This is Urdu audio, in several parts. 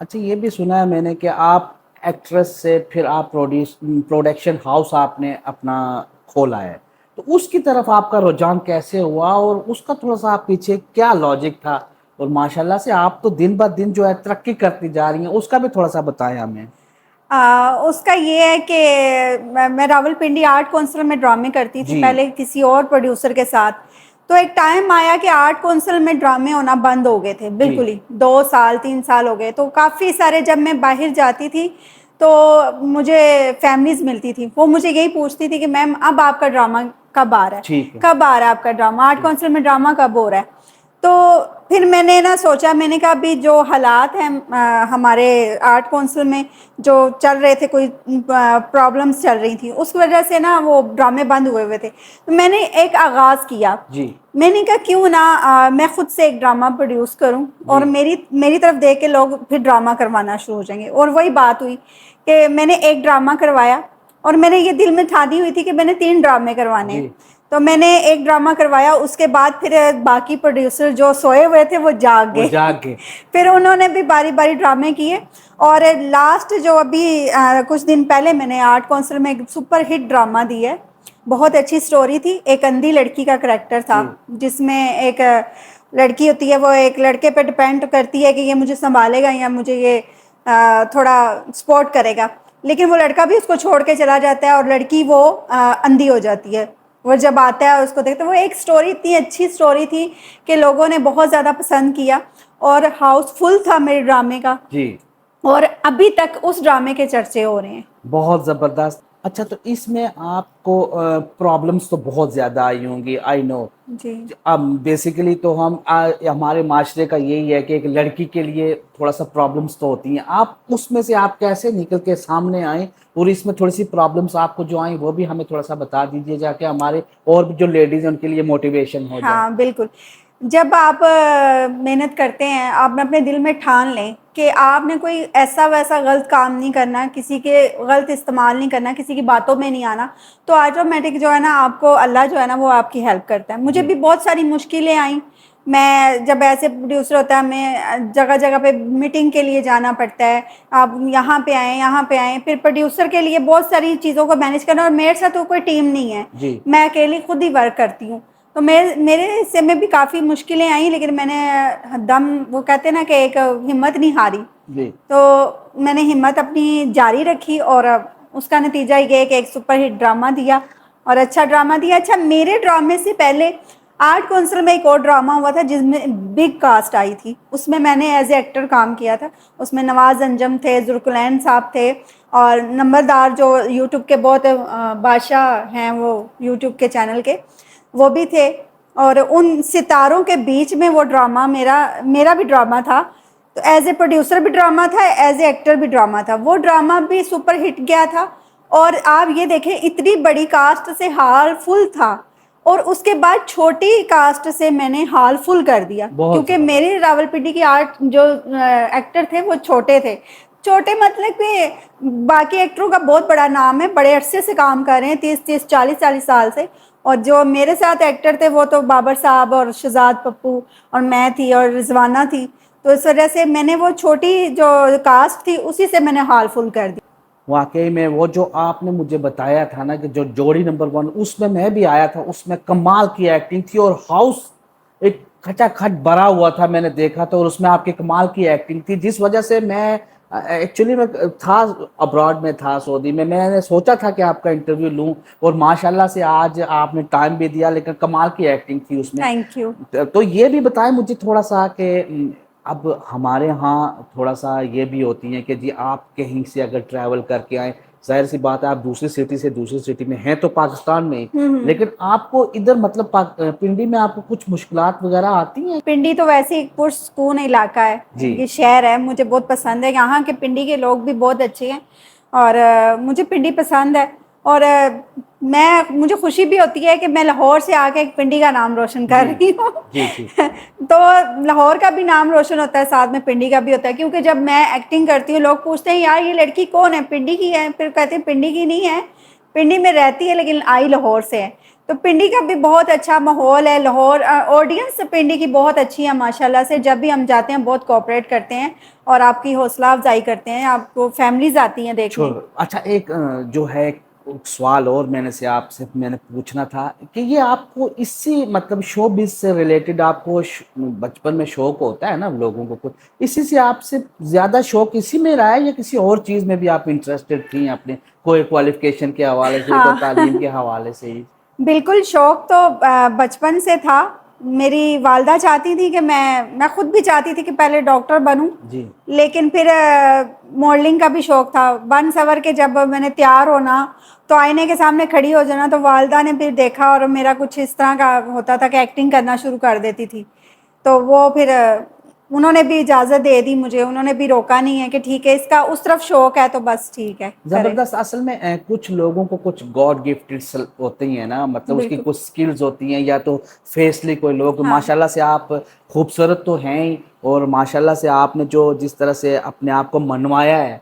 اچھا یہ بھی سنا ہے میں نے کہ آپ ایکٹریس سے پھر آپ پروڈکشن ہاؤس آپ نے اپنا کھولا ہے، تو اس کی طرف آپ کا رجحان کیسے ہوا اور اس کا تھوڑا سا آپ پیچھے کیا لاجک تھا؟ اور ماشاءاللہ سے آپ تو دن بہ دن جو ہے ترقی کرتی جا رہی ہیں، اس کا بھی تھوڑا سا بتائیں ہمیں۔ اس کا یہ ہے کہ میں راول پنڈی آرٹ کونسل میں ڈرامے کرتی تھی جی پہلے کسی اور پروڈیوسر کے ساتھ. تو ایک ٹائم آیا کہ آرٹ کونسل میں ڈرامے ہونا بند ہو گئے تھے جی بالکل ہی، 2 سال 3 سال ہو گئے. تو کافی سارے جب میں باہر جاتی تھی تو مجھے فیملیز ملتی تھی، وہ مجھے یہی پوچھتی تھی کہ میم اب آپ کا ڈرامہ کب آ رہا ہے، ٹھیک ہے کب آ رہا ہے آپ کا ڈرامہ، آرٹ جی کونسل میں ڈرامہ کب ہو رہا ہے. تو پھر میں نے نا سوچا، میں نے کہا ابھی جو حالات ہیں ہمارے آرٹ کونسل میں جو چل رہے تھے، کوئی پرابلمس چل رہی تھیں، اس وجہ سے نا وہ ڈرامے بند ہوئے ہوئے تھے. تو میں نے ایک آغاز کیا، جی میں نے کہا کیوں نہ میں خود سے ایک ڈرامہ پروڈیوس کروں اور جی میری طرف دیکھ کے لوگ پھر ڈرامہ کروانا شروع ہو جائیں گے. اور وہی بات ہوئی کہ میں نے ایک ڈرامہ کروایا اور میں نے یہ دل میں ٹھانی ہوئی تھی کہ میں نے 3 ڈرامے کروانے ہیں. جی تو میں نے ایک ڈرامہ کروایا، اس کے بعد پھر باقی پروڈیوسر جو سوئے ہوئے تھے وہ جاگ وہ گئے. جاگ کے پھر انہوں نے بھی باری باری ڈرامے کیے. اور لاسٹ جو ابھی کچھ دن پہلے میں نے آرٹ کونسل میں ایک سپر ہٹ ڈرامہ دی ہے، بہت اچھی سٹوری تھی. ایک اندھی لڑکی کا کریکٹر تھا جی جس میں ایک لڑکی ہوتی ہے، وہ ایک لڑکے پہ ڈپینڈ کرتی ہے کہ یہ مجھے سنبھالے گا یا مجھے یہ تھوڑا سپورٹ کرے گا. لیکن وہ لڑکا بھی اس کو چھوڑ کے چلا جاتا ہے اور لڑکی وہ اندھی ہو جاتی ہے. وہ جب آتا ہے اس کو دیکھتے، وہ ایک سٹوری اتنی اچھی سٹوری تھی کہ لوگوں نے بہت زیادہ پسند کیا اور ہاؤس فل تھا میرے ڈرامے کا. جی اور ابھی تک اس ڈرامے کے چرچے ہو رہے ہیں. بہت زبردست. اچھا تو اس میں آپ کو پرابلمس تو بہت زیادہ آئی ہوں گی، آئی نو. جی اب بیسیکلی تو ہمارے معاشرے کا یہی ہے کہ ایک لڑکی کے لیے تھوڑا سا پرابلمس تو ہوتی ہیں. آپ اس میں سے آپ کیسے نکل کے سامنے آئیں اور اس میں تھوڑی سی پرابلمس آپ کو جو آئیں وہ بھی ہمیں تھوڑا سا بتا دیجیے، جا کے ہمارے اور بھی جو لیڈیز ہیں ان کے لیے موٹیویشن ہو جائے. ہاں بالکل. جب آپ محنت کرتے ہیں، آپ اپنے دل میں ٹھان لیں کہ آپ نے کوئی ایسا ویسا غلط کام نہیں کرنا، کسی کے غلط استعمال نہیں کرنا، کسی کی باتوں میں نہیں آنا، تو آٹومیٹک جو ہے نا آپ کو اللہ جو ہے نا وہ آپ کی ہیلپ کرتا ہے. مجھے جی بھی بہت ساری مشکلیں آئیں. میں جب ایسے پروڈیوسر ہوتا ہے، ہمیں جگہ جگہ پہ میٹنگ کے لیے جانا پڑتا ہے، آپ یہاں پہ آئیں یہاں پہ آئیں. پھر پروڈیوسر کے لیے بہت ساری چیزوں کو مینیج کرنا، اور میرے ساتھ تو کوئی ٹیم نہیں ہے، جی میں اکیلی خود ہی ورک کرتی ہوں. تو میرے حصے میں بھی کافی مشکلیں آئیں، لیکن میں نے وہ کہتے ہیں نا کہ ایک ہمت نہیں ہاری. جی تو میں نے ہمت اپنی جاری رکھی اور اس کا نتیجہ یہ ہے کہ ایک سپر ہٹ ڈرامہ دیا اور اچھا ڈرامہ دیا. اچھا، میرے ڈرامے سے پہلے آرٹ کونسل میں ایک اور ڈرامہ ہوا تھا جس میں بگ کاسٹ آئی تھی. اس میں نے ایز اے ایکٹر کام کیا تھا. اس میں نواز انجم تھے، ذوالقرنین صاحب تھے، اور نمبردار جو یوٹیوب کے بہت بادشاہ ہیں، وہ یوٹیوب کے چینل کے، وہ بھی تھے. اور ان ستاروں کے بیچ میں وہ ڈرامہ میرا بھی ڈرامہ تھا. تو ایز اے پروڈیوسر بھی ڈرامہ تھا، ایز اے ایکٹر بھی ڈرامہ تھا. وہ ڈرامہ بھی سپر ہٹ گیا تھا. اور آپ یہ دیکھیں، اتنی بڑی کاسٹ سے ہال فل تھا، اور اس کے بعد چھوٹی کاسٹ سے میں نے ہال فل کر دیا، بہت کیونکہ زبردست. میرے راولپنڈی کی آرٹ جو ایکٹر تھے وہ چھوٹے تھے. چھوٹے مطلب کہ باقی ایکٹروں کا بہت بڑا نام ہے، بڑے عرصے سے کام کر رہے ہیں، 30 40 سال سے. اور جو میرے ساتھ ایکٹر تھے وہ تو بابر صاحب اور شہزاد پپو اور میں تھی اور رضوانہ تھی. تو اس وجہ سے میں نے وہ چھوٹی جو کاسٹ تھی اسی سے میں نے ہال فل کر دی. واقعی میں وہ جو آپ نے مجھے بتایا تھا نا کہ جو جوڑی نمبر 1، اس میں بھی آیا تھا. اس میں کمال کی ایکٹنگ تھی اور ہاؤس ایک کھچا کھٹ بھرا ہوا تھا، میں نے دیکھا تھا. اور اس میں آپ کی کمال کی ایکٹنگ تھی، جس وجہ سے میں ایکچولی میں تھا ابراڈ میں تھا، سعودی میں نے سوچا تھا کہ آپ کا انٹرویو لوں. اور ماشاءاللہ سے آج آپ نے ٹائم بھی دیا، لیکن کمال کی ایکٹنگ تھی اس میں. Thank you. تو یہ بھی بتائیں مجھے تھوڑا سا کہ اب ہمارے ہاں تھوڑا سا یہ بھی ہوتی ہیں کہ جی آپ کہیں سے اگر ٹریول کر کے آئیں، ظاہر سی بات ہے آپ دوسری سٹی سے دوسری سٹی میں ہیں تو پاکستان میں ہی، لیکن آپ کو ادھر مطلب پنڈی میں آپ کو کچھ مشکلات وغیرہ آتی ہیں؟ پنڈی تو ویسے ایک پرسکون علاقہ ہے، جی یہ شہر ہے، مجھے بہت پسند ہے. یہاں کے پنڈی کے لوگ بھی بہت اچھے ہیں اور مجھے پنڈی پسند ہے. اور مجھے خوشی بھی ہوتی ہے کہ میں لاہور سے آ کے ایک پنڈی کا نام روشن کر جی رہی ہوں. جی جی تو لاہور کا بھی نام روشن ہوتا ہے، ساتھ میں پنڈی کا بھی ہوتا ہے. کیونکہ جب میں ایکٹنگ کرتی ہوں لوگ پوچھتے ہیں یار یہ لڑکی کون ہے، پنڈی کی ہے؟ پھر کہتے ہیں پنڈی کی نہیں ہے، پنڈی میں رہتی ہے لیکن آئی لاہور سے ہے. تو پنڈی کا بھی بہت اچھا ماحول ہے. لاہور آڈینس پنڈی کی بہت اچھی ہے ماشاءاللہ سے. جب بھی ہم جاتے ہیں بہت کوآپریٹ کرتے ہیں اور آپ کی حوصلہ افزائی کرتے ہیں. آپ کو فیملیز آتی ہیں دیکھنے. اچھا ایک جو ہے سوال اور میں نے پوچھنا تھا کہ یہ آپ کو اسی مطلب شو بز سے ریلیٹڈ آپ کو بچپن میں شوق ہوتا ہے نا لوگوں کو کچھ, اسی سے آپ سے زیادہ شوق اسی میں رہا ہے یا کسی اور چیز میں بھی آپ انٹرسٹڈ تھیں اپنے کوئی کوالیفکیشن کے حوالے سے, کوئی ہاں تعلیم کے حوالے سے ہی؟ بالکل شوق تو بچپن سے تھا. میری والدہ چاہتی تھی کہ میں خود بھی چاہتی تھی کہ پہلے ڈاکٹر بنوں, جی لیکن پھر ماڈلنگ کا بھی شوق تھا. بن سور کے جب میں نے تیار ہونا تو آئینے کے سامنے کھڑی ہو جانا, تو والدہ نے پھر دیکھا اور میرا کچھ اس طرح کا ہوتا تھا کہ ایکٹنگ کرنا شروع کر دیتی تھی. تو وہ پھر انہوں نے بھی اجازت دے دی مجھے, انہوں نے بھی روکا نہیں ہے کہ ٹھیک ہے اس کا اس طرف شوق ہے تو بس ٹھیک ہے کرے. زبردست. اصل میں کچھ لوگوں کو کچھ گاڈ گفٹڈ ہوتی ہیں نا, مطلب اس کی بالکل کچھ سکلز ہوتی ہیں, یا تو فیسلی کوئی لوگ ہاں ماشاءاللہ سے آپ خوبصورت تو ہیں ہی, اور ماشاءاللہ سے آپ نے جو جس طرح سے اپنے آپ کو منوایا ہے,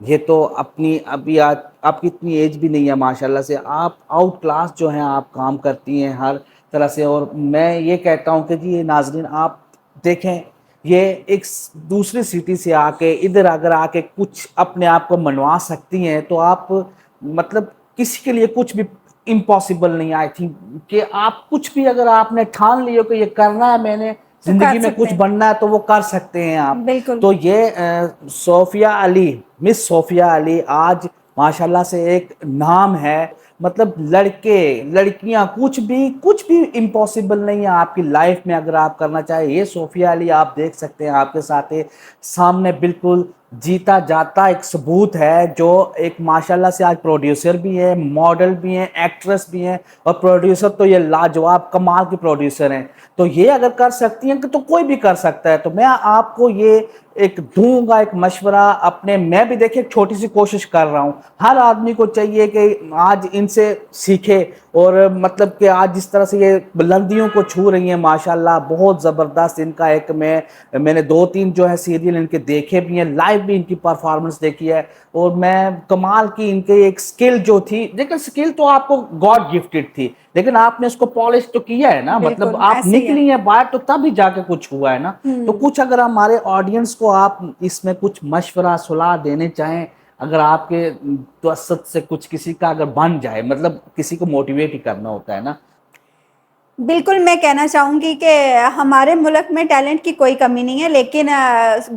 یہ تو اپنی ابھی آپ کی اتنی ایج بھی نہیں ہے ماشاءاللہ سے, آپ آؤٹ کلاس جو ہیں آپ کام کرتی ہیں ہر طرح سے. اور میں یہ کہتا ہوں کہ جی یہ ناظرین آپ دیکھیں, یہ ایک دوسری سٹی سے آ کے ادھر اگر آ کے کچھ اپنے آپ کو منوا سکتی ہیں تو آپ مطلب کسی کے لیے کچھ بھی امپاسبل نہیں. آئی تھنک کہ آپ کچھ بھی اگر آپ نے ٹھان لی ہو کہ یہ کرنا ہے, میں نے تو کر زندگی میں سکتے کچھ ہیں. بننا ہے, تو وہ کر سکتے ہیں آپ. بالکل تو یہ صوفیہ علی, مس صوفیہ علی آج ماشاءاللہ سے ایک نام ہے. مطلب لڑکے لڑکیاں کچھ بھی امپاسبل نہیں ہے آپ کی لائف میں اگر آپ کرنا چاہیں. یہ صوفیہ علی آپ دیکھ سکتے ہیں آپ کے ساتھ سامنے بالکل جیتا جاتا ایک ثبوت ہے, جو ایک ماشاءاللہ سے آج پروڈیوسر بھی ہے, ماڈل بھی ہیں, ایکٹریس بھی ہیں, اور پروڈیوسر تو یہ لاجواب کمال کی پروڈیوسر ہیں. تو یہ اگر کر سکتی ہیں تو کوئی بھی کر سکتا ہے. تو میں آپ کو یہ ایک دوں گا ایک مشورہ اپنے, میں بھی دیکھیں ایک چھوٹی سی کوشش کر رہا ہوں. ہر آدمی کو چاہیے کہ آج ان سے سیکھے, اور مطلب کہ آج جس طرح سے یہ بلندیوں کو چھو رہی ہیں ماشاءاللہ, بہت زبردست. ان کا ایک میں نے 2-3 جو ہے سیریل ان کے دیکھے بھی ہیں, لائیو بھی ان کی پرفارمنس دیکھی ہے, اور میں کمال کی ان کے ایک سکل جو تھی, لیکن سکل تو آپ کو گاڈ گفٹڈ تھی, لیکن آپ نے اس کو پالش تو کیا ہے نا, مطلب بالکل آپ ایسے ہی ہے. نکلی ہیں باہر تو تب ہی جا کے کچھ ہوا ہے نا. تو کچھ اگر ہمارے آڈینس کو آپ اس میں کچھ مشورہ صلاح دینے چاہیں, اگر آپ کے توسط سے کچھ کسی کا اگر بن جائے, مطلب کسی کو موٹیویٹ ہی کرنا ہوتا ہے نا. بالکل میں کہنا چاہوں گی کہ ہمارے ملک میں ٹیلنٹ کی کوئی کمی نہیں ہے, لیکن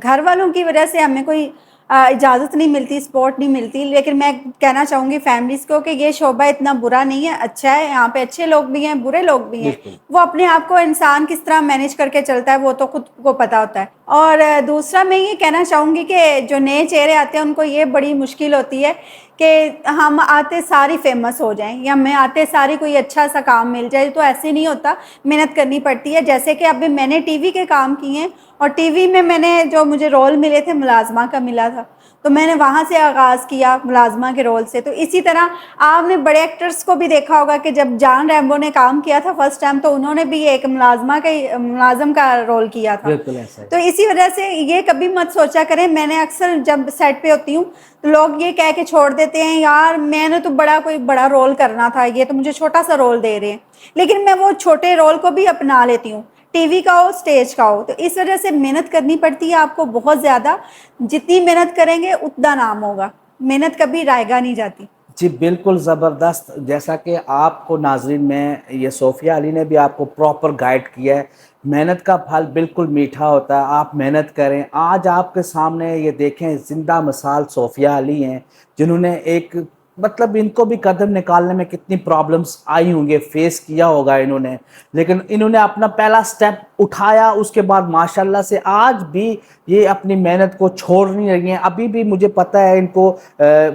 گھر والوں کی وجہ سے ہمیں کوئی اجازت نہیں ملتی, سپورٹ نہیں ملتی. لیکن میں کہنا چاہوں گی فیملیز کو کہ یہ شعبہ اتنا برا نہیں ہے, اچھا ہے. یہاں پہ اچھے لوگ بھی ہیں, برے لوگ بھی ہیں. بالکل وہ اپنے آپ کو انسان کس طرح مینیج کر کے چلتا ہے وہ تو خود کو پتہ ہوتا ہے. اور دوسرا میں یہ کہنا چاہوں گی کہ جو نئے چہرے آتے ہیں ان کو یہ بڑی مشکل ہوتی ہے کہ ہم آتے ساری فیمس ہو جائیں, یا ہمیں آتے ساری کوئی اچھا سا کام مل جائے. تو ایسے نہیں ہوتا, محنت کرنی پڑتی ہے. جیسے کہ ابھی میں نے ٹی وی کے کام کیے ہیں, اور ٹی وی میں نے جو مجھے رول ملے تھے ملازمہ کا ملا تھا, تو میں نے وہاں سے آغاز کیا ملازمہ کے رول سے. تو اسی طرح آپ نے بڑے ایکٹرز کو بھی دیکھا ہوگا کہ جب جان ریمبو نے کام کیا تھا فرسٹ ٹائم, تو انہوں نے بھی ایک ملازم کا رول کیا تھا. بالکل ایسا تو اسی وجہ سے یہ کبھی مت سوچا کریں. میں نے اکثر جب سیٹ پہ ہوتی ہوں تو لوگ یہ کہہ کے چھوڑ دیتے ہیں, یار میں نے تو کوئی بڑا رول کرنا تھا, یہ تو مجھے چھوٹا سا رول دے رہے ہیں. لیکن میں وہ چھوٹے رول کو بھی اپنا لیتی ہوں, ٹی وی کا ہو, اسٹیج کا ہو. تو اس وجہ سے محنت کرنی پڑتی ہے آپ کو بہت زیادہ. جتنی محنت کریں گے اتنا نام ہوگا, محنت کبھی رائگاں نہیں جاتی. جی بالکل زبردست. جیسا کہ آپ کو ناظرین میں یہ صوفیہ علی نے بھی آپ کو پراپر گائیڈ کیا ہے, محنت کا پھل بالکل میٹھا ہوتا ہے. آپ محنت کریں. آج آپ کے سامنے یہ دیکھیں زندہ مثال صوفیہ علی ہیں, جنہوں نے ایک مطلب ان کو بھی قدم نکالنے میں کتنی پرابلمس آئی ہوں گے, فیس کیا ہوگا انہوں نے, لیکن انہوں نے اپنا پہلا سٹیپ اٹھایا. اس کے بعد ماشاءاللہ سے آج بھی یہ اپنی محنت کو چھوڑ نہیں رہی ہیں. ابھی بھی مجھے پتہ ہے ان کو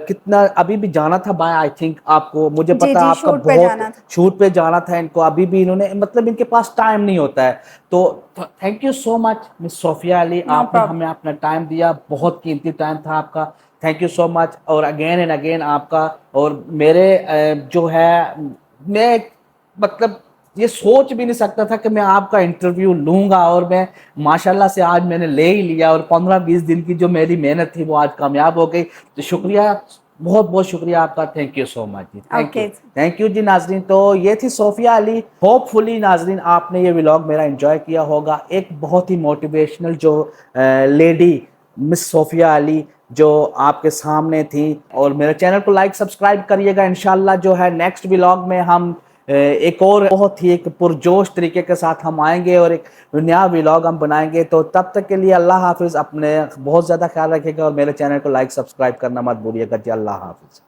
کتنا ابھی بھی جانا تھا بائی, آئی تھنک آپ کو, مجھے جی پتا جی آپ کا شوٹ پہ بہت جانا تھا. شوٹ پہ جانا تھا ان کو. ابھی بھی انہوں نے مطلب ان کے پاس ٹائم نہیں ہوتا ہے. تو تھینک یو سو مچ مس صوفیہ علی, نو آپ نے پرابلم. ہمیں اپنا ٹائم دیا, بہت قیمتی ٹائم تھا آپ کا. تھینک یو سو مچ. اور اگین اینڈ اگین آپ کا, اور میرے جو ہے میں مطلب یہ سوچ بھی نہیں سکتا تھا کہ میں آپ کا انٹرویو لوں گا, اور میں ماشاءاللہ سے آج میں نے لے ہی لیا, اور 15-20 دن کی جو میری محنت تھی وہ آج کامیاب ہو گئی. تو شکریہ بہت بہت شکریہ آپ کا, تھینک یو سو مچ جی, thank you, okay thank you جی. ناظرین, تو یہ تھی صوفیہ علی. ہوپ فلی ناظرین آپ نے یہ ولاگ میرا انجوائے کیا ہوگا. ایک بہت ہی موٹیویشنل جو لیڈی مس صوفیہ علی جو آپ کے سامنے تھی. اور میرے چینل کو لائک سبسکرائب کریے گا. انشاءاللہ جو ہے نیکسٹ ولاگ میں ہم ایک اور بہت ہی ایک پرجوش طریقے کے ساتھ ہم آئیں گے اور ایک نیا ولاگ ہم بنائیں گے. تو تب تک کے لیے اللہ حافظ, اپنے بہت زیادہ خیال رکھے گا اور میرے چینل کو لائک سبسکرائب کرنا مت بھولیے گا جی. اللہ حافظ.